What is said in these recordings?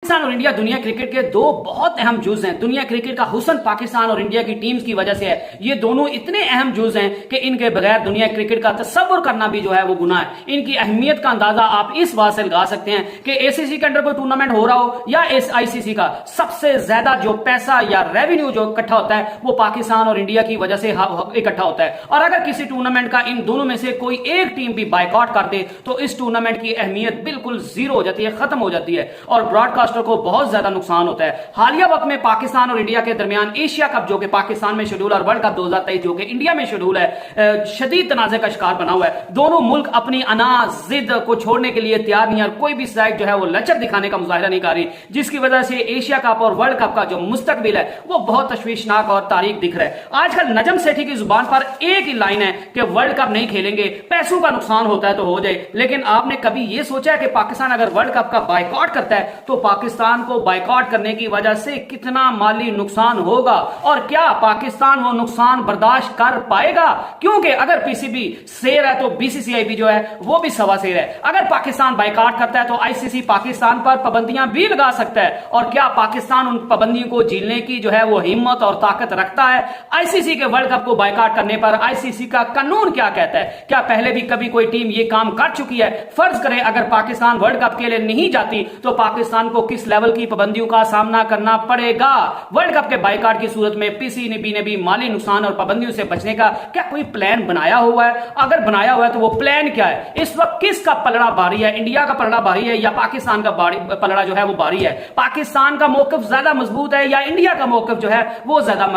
पाकिस्तान और इंडिया दुनिया क्रिकेट के दो बहुत अहम जुज हैं। दुनिया क्रिकेट का हुस्न पाकिस्तान और इंडिया की टीम्स की वजह से है। ये दोनों इतने अहम जुज हैं कि इनके बगैर दुनिया क्रिकेट का तस्वुर करना भी जो है वो गुनाह है। इनकी अहमियत का अंदाजा आप इस बात से लगा सकते हैं कि एसीसी के अंडर कोई टूर्नामेंट हो रहा हो या इस आईसीसी का, सबसे ज्यादा जो पैसा या रेवेन्यू जो इकट्ठा होता है वो पाकिस्तान और इंडिया की वजह से इकट्ठा होता है। और अगर किसी टूर्नामेंट का इन दोनों में से कोई एक टीम भी बायकॉट कर दे तो इस टूर्नामेंट की अहमियत बिल्कुल जीरो हो जाती है, खत्म हो जाती है और ब्रॉडकास्टर को बहुत ज्यादा नुकसान होता है। हालिया वक्त में पाकिस्तान और इंडिया के दरमियान एशिया कप जो कि पाकिस्तान में शेड्यूल और वर्ल्ड कप 2023 जो कि इंडिया में शेड्यूल है, शदीद तनाजे का शिकार बना हुआ है। दोनों मुल्क अपनी अना जिद को छोड़ने के लिए तैयार नहीं है और कोई भी साइड जो है वो लचक दिखाने का मुजाहिरा नहीं कर रही, जिसकी वजह से एशिया कप और वर्ल्ड कप का जो मुस्तकबिल है वो बहुत तशवीशनाक और तारीख दिख रहा है। आजकल नजम सेठी की जुबान पर एक ही लाइन है कि वर्ल्ड कप नहीं खेलेंगे, पैसों का नुकसान होता है तो हो जाए। लेकिन आपने कभी यह सोचा है कि पाकिस्तान अगर वर्ल्ड कप का बायकॉट करता है तो पाकिस्तान को बायकॉट करने की वजह से कितना माली नुकसान होगा और क्या पाकिस्तान वो नुकसान बर्दाश्त कर पाएगा? क्योंकि अगर पीसीबी शेर है तो बीसीसीआई भी जो है वो भी सवा शेर है। अगर पाकिस्तान बायकॉट करता है तो आईसीसी पाकिस्तान पर पाबंदियां भी लगा सकता है और क्या पाकिस्तान उन पाबंदियों को झेलने की जो है वो हिम्मत और ताकत रखता है? आईसीसी के वर्ल्ड कप को बायकॉट करने पर आईसीसी का कानून क्या कहता है? क्या पहले भी कभी कोई टीम ये काम कर चुकी है? फर्ज करें अगर पाकिस्तान वर्ल्ड कप के लिए नहीं जाती तो पाकिस्तान को किस लेवल की पाबंदियों का सामना करना पड़ेगा? वर्ल्ड कप के बायकॉट की सूरत में पीसीबी ने भी माली नुकसान और पाबंदियों से बचने का क्या कोई प्लान बनाया हुआ है? अगर बनाया हुआ है तो वो प्लान क्या है? इस वक्त किसका पलड़ा भारी है? इंडिया का पलड़ा भारी है या पाकिस्तान का पलड़ा जो है वो भारी है? पाकिस्तान का मौकफ ज्यादा मजबूत है या इंडिया का मौकफ जो है वो ज्यादा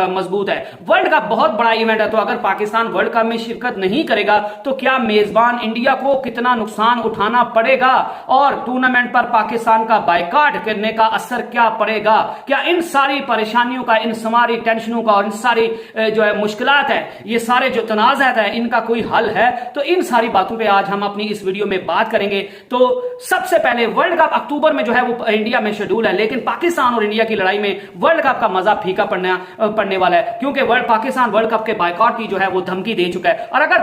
मजबूत है? वर्ल्ड कप बहुत बड़ा इवेंट है तो अगर पाकिस्तान वर्ल्ड कप में शिरकत नहीं करेगा तो क्या मेजबान इंडिया को कितना नुकसान उठाना पड़ेगा और टूर्नामेंट पर पाकिस्तान का बायकॉट करने का असर क्या पड़ेगा? क्या इन सारी परेशानियों का, इन सारी टेंशनों का और इन सारी जो है मुश्किलात है, ये सारे जो तनाज़ात है, इनका कोई हल है? तो इन सारी बातों पे आज हम अपनी इस वीडियो में बात करेंगे। तो सबसे पहले वर्ल्ड कप अक्टूबर में जो है वो इंडिया में शेड्यूल है, लेकिन पाकिस्तान और इंडिया की लड़ाई में वर्ल्ड कप का मजा फीका पड़ने वाला है क्योंकि पाकिस्तान वर्ल्ड कप के बायकॉट की जो है वो धमकी दे चुका है। और अगर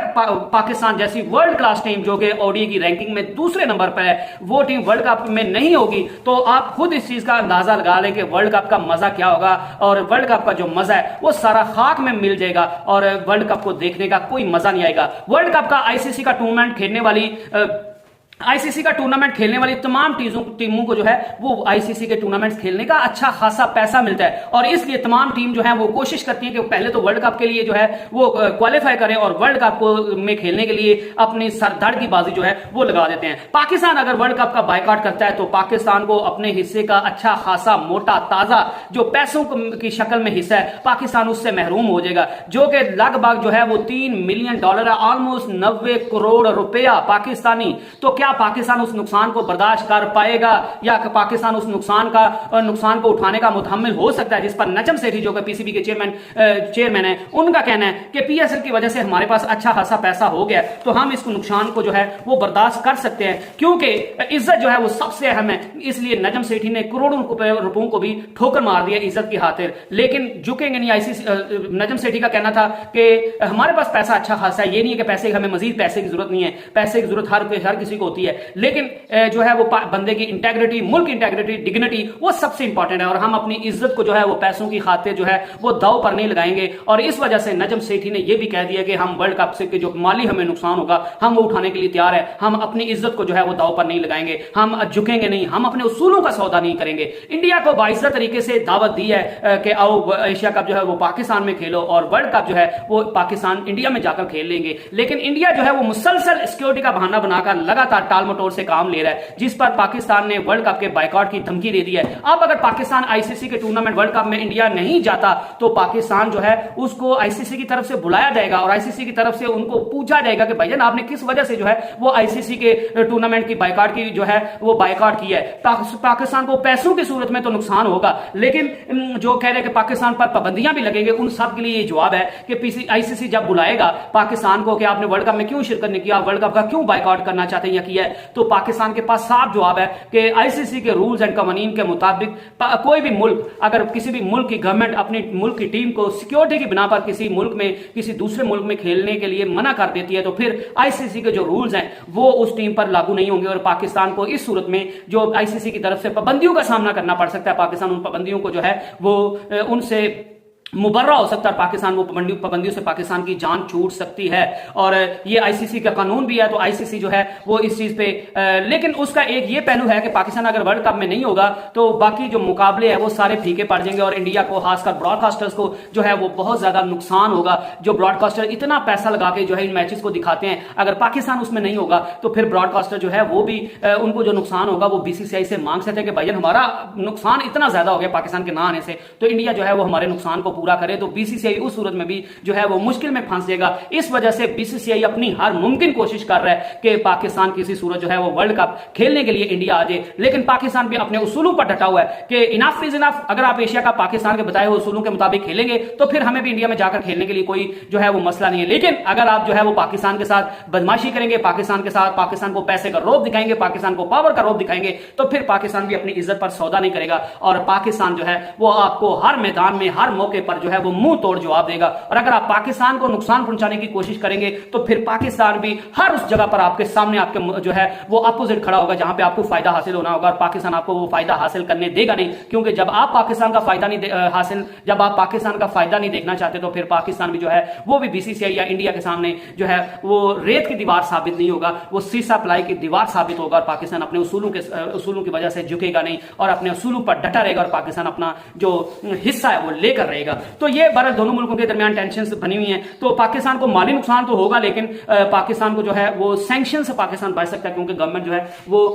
पाकिस्तान जैसी वर्ल्ड क्लास टीम जो कि ओडीआई की रैंकिंग में दूसरे नंबर पर है वो टीम वर्ल्ड कप में नहीं होगी तो आप खुद इस चीज का अंदाजा लगा लें कि वर्ल्ड कप का मजा क्या होगा और वर्ल्ड कप का जो मजा है वो सारा खाक में मिल जाएगा और वर्ल्ड कप को देखने का कोई मजा नहीं आएगा। वर्ल्ड कप का आईसीसी का टूर्नामेंट खेलने वाली तमाम टीमों को जो है वो आईसीसी के टूर्नामेंट्स खेलने का अच्छा खासा पैसा मिलता है और इसलिए तमाम टीम जो है वो कोशिश करती है कि पहले तो वर्ल्ड कप के लिए जो है वो क्वालिफाई करें और वर्ल्ड कप में खेलने के लिए अपनी सरधड़ की बाजी जो है वो लगा देते हैं। पाकिस्तान अगर वर्ल्ड कप का बायकॉट करता है तो पाकिस्तान को अपने हिस्से का अच्छा खासा मोटा ताजा जो पैसों की शक्ल में हिस्सा है पाकिस्तान उससे महरूम हो जाएगा, जो कि लगभग जो है वो $3 मिलियन है, ऑलमोस्ट 90 करोड़ रुपया पाकिस्तानी। तो क्या पाकिस्तान उस नुकसान को बर्दाश्त कर पाएगा या पाकिस्तान उस नुकसान को उठाने का मुतहम्मिल हो सकता है? जिस पर नजम सेठी जो कि पीसीबी के चेयरमैन है उनका कहना है कि पीएसएल की वजह से हमारे पास अच्छा खासा पैसा हो गया तो हम इस नुकसान को जो है वो बर्दाश्त कर सकते हैं क्योंकि इज्जत जो है वो सबसे अहम है। इसलिए नजम सेठी ने करोड़ों रुपयों को भी ठोकर मार दिया इज्जत की खातिर, लेकिन झुकेंगे नहीं। आईसीसी नजम सेठी का कहना था कि हमारे पास पैसा अच्छा खासा है, ये नहीं है कि पैसे हमें मजीद पैसे की जरूरत नहीं है, पैसे की जरूरत हर किसी को होती है, लेकिन जो है वो बंदे की इंटेग्रिटी, मुल्क इंटेग्रिटी, डिग्निटी वो सबसे इंपॉर्टेंट है और हम अपनी इज्जत को जो है वो पैसों की खातिर जो है वो दाव पर नहीं लगाएंगे। और इस वजह से नजम सेठी ने यह भी कह दिया कि हम वर्ल्ड कप से जो माली हमें नुकसान होगा हम वो उठाने के लिए तैयार है, हम अपनी इज्जत को जो है वो दाव पर नहीं लगाएंगे, हम झुकेंगे नहीं, हम अपने उसूलों का सौदा नहीं करेंगे। इंडिया को बाइज्जत तरीके से दावत दी है कि आओ एशिया कप जो है वो पाकिस्तान में खेलो और वर्ल्ड कप जो है वो पाकिस्तान इंडिया में जाकर खेल लेंगे, लेकिन इंडिया जो है वो मुसलसल सिक्योरिटी का बहाना बनाकर लगातार टाल मटोर से काम ले रहा है, जिस पर पाकिस्तान ने वर्ल्ड कप के बायकॉट की धमकी दे दी है। अब अगर पाकिस्तान आईसीसी के टूर्नामेंट वर्ल्ड कप में इंडिया नहीं जाता तो पाकिस्तान जो है उसको आईसीसी की तरफ से बुलाया जाएगा और आईसीसी की तरफ से उनको पूछा जाएगा कि भाईजान आपने किस वजह से जो है वो आईसीसी के टूर्नामेंट की बायकॉट की जो है वो बायकॉट की है। पाकिस्तान को पैसों की सूरत में तो नुकसान होगा, लेकिन जो कह रहे हैं कि पाकिस्तान पर पाबंदियां भी लगेंगे, उन सब के लिए ये जवाब है कि आईसीसी जब बुलाएगा पाकिस्तान को कि आपने वर्ल्ड कप में क्यों शिरकत नहीं किया, वर्ल्ड कप का क्यों बायकॉट करना चाहते हैं या है तो पाकिस्तान के पास साफ जवाब है कि आईसीसी के रूल्स एंड कवानीन के मुताबिक कोई भी मुल्क अगर किसी भी मुल्क की गवर्नमेंट अपनी मुल्क की टीम को सिक्योरिटी की बिना पर किसी मुल्क में किसी दूसरे मुल्क में खेलने के लिए मना कर देती है तो फिर आईसीसी के जो रूल्स हैं वो उस टीम पर लागू नहीं होंगे और पाकिस्तान को इस सूरत में जो आईसीसी की तरफ से पाबंदियों का सामना करना पड़ सकता है, पाकिस्तान उन पाबंदियों को जो है वो उनसे मुबर्रा हो सकता है, पाकिस्तान वो पाबंदियों से पाकिस्तान की जान छूट सकती है और ये आईसीसी का कानून भी है तो आईसीसी जो है वो इस चीज पे लेकिन उसका एक ये पहलू है कि पाकिस्तान अगर वर्ल्ड कप में नहीं होगा तो बाकी जो मुकाबले हैं वो सारे फीके पड़ जाएंगे और इंडिया को खासकर ब्रॉडकास्टर्स को जो है वो बहुत ज्यादा नुकसान होगा। जो ब्रॉडकास्टर इतना पैसा लगा के जो है इन मैचेस को दिखाते हैं, अगर पाकिस्तान उसमें नहीं होगा तो फिर ब्रॉडकास्टर जो है वो भी उनको जो नुकसान होगा वो बीसीसीआई से मांग सकते हैं कि भाई हमारा नुकसान इतना ज्यादा हो गया पाकिस्तान के ना आने से, तो इंडिया जो है वो हमारे नुकसान को पूरा करे। तो बीसीसीआई उस सूरत में भी जो है वो मुश्किल में फंस जाएगा। इस वजह से बीसीसीआई अपनी हर मुमकिन कोशिश कर रहा है कि पाकिस्तान किसी सूरत जो है वो वर्ल्ड कप खेलने के लिए इंडिया आ जाए, लेकिन पाकिस्तान भी अपने उसूलों पर डटा हुआ है कि इनफ इज इनफ। अगर आप एशिया कप पाकिस्तान के बताए हुए उसूलों के मुताबिक खेलेंगे तो फिर हमें भी इंडिया में जाकर खेलने के लिए कोई जो है वो मसला नहीं है, लेकिन अगर आप जो है वो पाकिस्तान के साथ बदमाशी करेंगे, पाकिस्तान के साथ पाकिस्तान को पैसे का रौब दिखाएंगे, पाकिस्तान को पावर का रौब दिखाएंगे तो फिर पाकिस्तान भी अपनी इज्जत पर सौदा नहीं करेगा और पाकिस्तान जो है वो आपको हर मैदान में हर मौके पर जो है वो मुंह तोड़ जवाब देगा। और अगर आप पाकिस्तान को नुकसान पहुंचाने की कोशिश करेंगे तो फिर पाकिस्तान भी हर उस जगह पर आपके सामने आपके जो है वो अपोजिट खड़ा होगा जहां पे आपको फायदा हासिल होना होगा और पाकिस्तान आपको वो फायदा हासिल करने देगा नहीं, क्योंकि जब आप पाकिस्तान का फायदा नहीं देखना चाहते तो फिर पाकिस्तान भी जो है वो भी बीसीसीआई या इंडिया के सामने जो है वो रेत की दीवार साबित नहीं होगा, वो सीसा प्लाई की दीवार साबित होगा और पाकिस्तान अपने उसूलों की वजह से झुकेगा नहीं और अपने उसूलों पर डटा रहेगा और पाकिस्तान अपना जो हिस्सा है वो लेकर रहेगा। तो ये बहरहाल दोनों मुल्कों के दरमियान टेंशन बनी हुई है। तो पाकिस्तान को माली नुकसान तो होगा, लेकिन पाकिस्तान को जो है वो सैंक्शन से पाकिस्तान बच सकता है, क्योंकि गवर्नमेंट जो है वो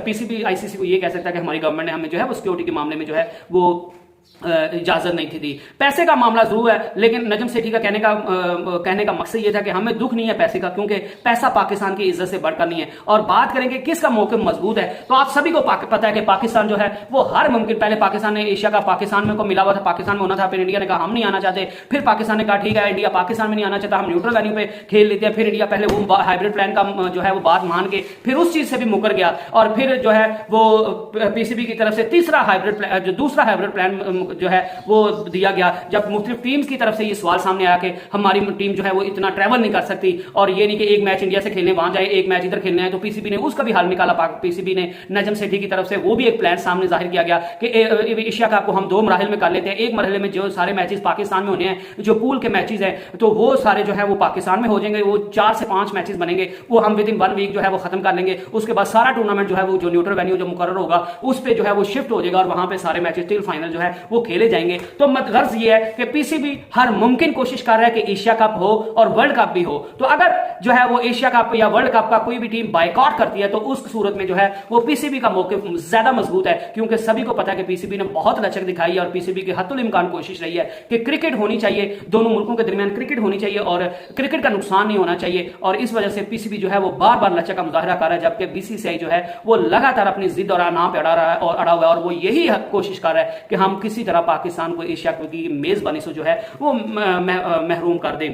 पीसीबी आईसीसी को ये कह सकता है कि हमारी गवर्नमेंट ने हमें जो है वो सिक्योरिटी के मामले में जो है वो इजाजत नहीं थी दी। पैसे का मामला जरूर है, लेकिन नजम सेठी का कहने का मकसद यह था कि हमें दुख नहीं है पैसे का, क्योंकि पैसा पाकिस्तान की इज्जत से बढ़कर नहीं है। और बात करेंगे किसका मौक़िफ़ मजबूत है, तो आप सभी को पता है कि पाकिस्तान जो है वो हर मुमकिन, पहले पाकिस्तान ने एशिया का पाकिस्तान में को मिला हुआ था, पाकिस्तान में होना था, फिर इंडिया ने कहा हम नहीं आना चाहते, फिर पाकिस्तान ने कहा ठीक है इंडिया पाकिस्तान में नहीं आना चाहता, हम न्यूट्रल वेन्यू पे खेल लेते हैं, फिर इंडिया पहले वो हाइब्रिड प्लान का जो है वो बात मान के फिर उस चीज से भी मुकर गया और फिर जो है वो पीसीबी की तरफ से दूसरा हाइब्रिड प्लान जो है वो दिया गया, जब मुख्तलिफ टीम्स की तरफ से ये सवाल सामने आया कि हमारी टीम जो है वो इतना ट्रैवल नहीं कर सकती और ये नहीं कि एक मैच इंडिया से खेलने वहां जाए, एक मैच इधर खेलने आए, तो पीसीबी ने उसका भी हल निकाला। पीसीबी ने नजम सेठी की तरफ से वो भी एक प्लान सामने जाहिर किया गया कि एशिया कप को हम 2 मराहिल में कर लेते हैं। एक मरहले में जो सारे मैचेस पाकिस्तान में होने हैं, जो पूल के मैचेस हैं, तो वो सारे जो है वो पाकिस्तान में हो जाएंगे, वो 4 से 5 मैचेस बनेंगे, वो हम विद इन 1 वीक जो है वो खत्म कर लेंगे। उसके बाद सारा टूर्नामेंट जो है वो जो न्यूट्रल वेन्यू जो मुकर्रर होगा उस पर जो है वो शिफ्ट हो जाएगा और वहां पे सारे मैचेस टिल फाइनल जो है वो खेले जाएंगे। तो गर्ज ये है कि पीसीबी हर मुमकिन कोशिश कर रहा है कि एशिया कप हो और वर्ल्ड कप भी हो। तो अगर जो है वो एशिया कप या वर्ल्ड कप का कोई भी टीम बायकॉट करती है तो उस सूरत में जो है वो पीसीबी का मौक़िफ़ ज्यादा मजबूत है, क्योंकि सभी को पता है कि पीसीबी ने बहुत लचक दिखाई है और पीसीबी की हत्तुल इम्कान कोशिश रही है कि क्रिकेट होनी चाहिए, दोनों मुल्कों के दरमियान क्रिकेट होनी चाहिए और क्रिकेट का नुकसान नहीं होना चाहिए। और इस वजह से पीसीबी जो है वो बार बार लचक का मुजाहरा कर रहा है, जबकि बीसीसीआई जो है वो लगातार अपनी जिद और अनाप पे अड़ा रहा है और अड़ा हुआ है और वो यही कोशिश कर रहा है कि हम किसी तरह पाकिस्तान को एशिया की मेजबानी से जो है वो महरूम कर दें।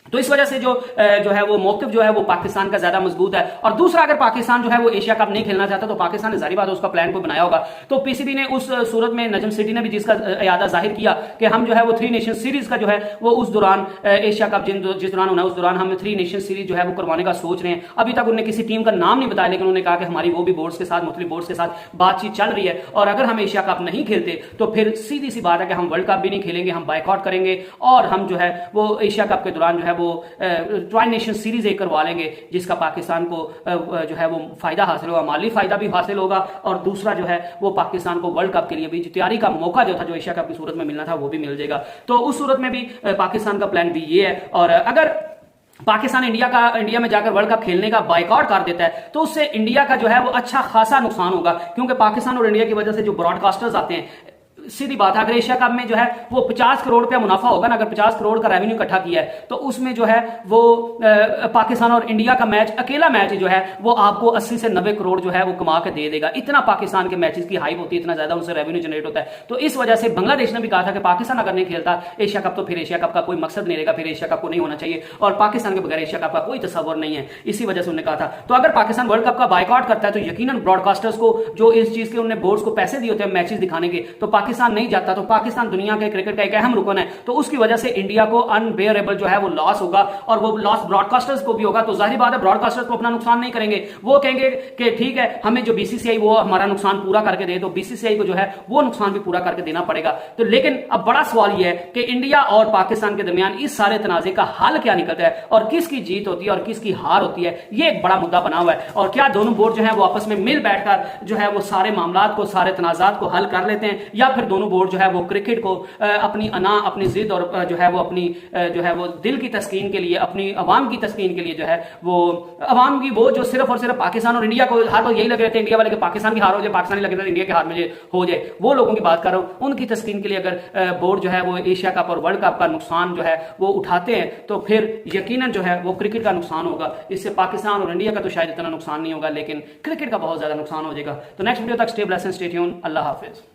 तो इस वजह से जो है वो मौक़िफ़ जो है वो पाकिस्तान का ज्यादा मजबूत है। और दूसरा, अगर पाकिस्तान जो है वो एशिया कप नहीं खेलना चाहता तो पाकिस्तान ने जाहिर बात है उसका प्लान को बनाया होगा। तो पीसीबी ने उस सूरत में नजम सेठी ने भी जिसका इरादा जाहिर किया कि हम जो है वो 3 नेशन सीरीज का जो है वो उस दौरान एशिया कप जिस दौरान होना उस दौरान हम 3 नेशन सीरीज जो है वो करवाने का सोच रहे हैं। अभी तक उन्होंने किसी टीम का नाम नहीं बताया, लेकिन उन्होंने कहा कि हमारी वो भी बोर्ड्स के साथ मुख्तलिफ बोर्ड्स के साथ बातचीत चल रही है और अगर हम एशिया कप नहीं खेलते तो फिर सीधी सी बात है कि हम वर्ल्ड कप भी नहीं खेलेंगे, हम बायकॉट करेंगे और हम जो है वो एशिया कप के दौरान जो है वो ट्राई नेशन सीरीज एक करवा लेंगे, जिसका पाकिस्तान को जो है वो फायदा हासिल होगा, माली फायदा भी हासिल होगा और दूसरा जो है वो पाकिस्तान को वर्ल्ड कप के लिए भी तैयारी का मौका जो था जो एशिया कप की सूरत में मिलना था वो भी मिल जाएगा। तो उस सूरत में भी पाकिस्तान का प्लान भी ये है। और अगर पाकिस्तान इंडिया में जाकर वर्ल्ड कप खेलने का बायकॉट कर देता है तो उससे इंडिया का जो है वो अच्छा खासा नुकसान होगा, क्योंकि पाकिस्तान और इंडिया की वजह से जो ब्रॉडकास्टर्स आते हैं सीधी बात है, अगर एशिया कप में जो है वो 50 करोड़ रुपया मुनाफा होगा ना, अगर 50 करोड़ का रेवेन्यू इकट्ठा किया है, तो उसमें जो है वो पाकिस्तान और इंडिया का मैच, अकेला मैच जो है वो आपको 80 से 90 करोड़ जो है वो कमा के दे देगा। इतना पाकिस्तान के मैचेस की हाइप होती है, इतना ज्यादा उनसे रेवेन्यू जनरेट होता है। तो इस वजह से बांग्लादेश ने भी कहा था कि पाकिस्तान अगर नहीं खेलता एशिया कप तो फिर एशिया कप का कोई मकसद नहीं रहेगा, फिर एशिया कप को नहीं होना चाहिए और पाकिस्तान के बगैर एशिया कप का कोई तस्वर नहीं है। इसी वजह से उन्होंने कहा था। तो अगर पाकिस्तान वर्ल्ड कप का बायकॉट करता है तो यकीनन ब्रॉडकास्टर्स को जो इस चीज के उन्होंने बोर्ड्स को पैसे दिए होते हैं मैचेस दिखाने के, तो पाकिस्तान नहीं जाता। तो पाकिस्तान दुनिया के क्रिकेट का एक अहम रुकन है, तो उसकी वजह से इंडिया को अनबेयरेबल जो है वो लॉस होगा और वो लॉस ब्रॉडकास्टर्स को भी होगा। तो जाहिर बात है ब्रॉडकास्टर्स को अपना नुकसान नहीं करेंगे, वो कहेंगे कि ठीक है हमें जो बीसीसीआई वो हमारा नुकसान पूरा करके दे, तो बीसीसीआई को जो है वो नुकसान भी पूरा करके देना पड़ेगा। तो लेकिन अब बड़ा सवाल यह है कि इंडिया और पाकिस्तान के दरमियान इस सारे तनाजे का हल क्या निकलता है और किसकी जीत होती है और किसकी हार होती है, ये एक बड़ा मुद्दा बना हुआ है। और क्या दोनों बोर्ड जो है वो आपस में मिल बैठकर जो है वो सारे मामलात को, सारे तनाजात को हल कर लेते हैं, या फिर दोनों बोर्ड जो है वो क्रिकेट को अपनी अना, अपनी जिद और जो है वो अपनी जो है वो दिल की तस्कीन के लिए, अपनी अवाम की तस्कीन के लिए जो है वो अवाम की वो जो सिर्फ और सिर्फ पाकिस्तान और इंडिया को हर बार यही लगे रहते हैं, इंडिया वाले के पाकिस्तान की हार हो जाए, पाकिस्तानी लगे रहते इंडिया के हार में हो जाए, वो लोगों की बात कर रहा हूं। उनकी तस्कीन के लिए अगर बोर्ड जो है वो एशिया कप और वर्ल्ड कप का नुकसान जो है वो उठाते हैं तो फिर यकीनन जो है वो क्रिकेट का नुकसान होगा। इससे पाकिस्तान और इंडिया का तो शायद इतना नुकसान नहीं होगा, लेकिन क्रिकेट का बहुत ज्यादा नुकसान हो जाएगा। तो नेक्स्ट वीडियो तक stay blessed and stay tuned. Allah Hafiz.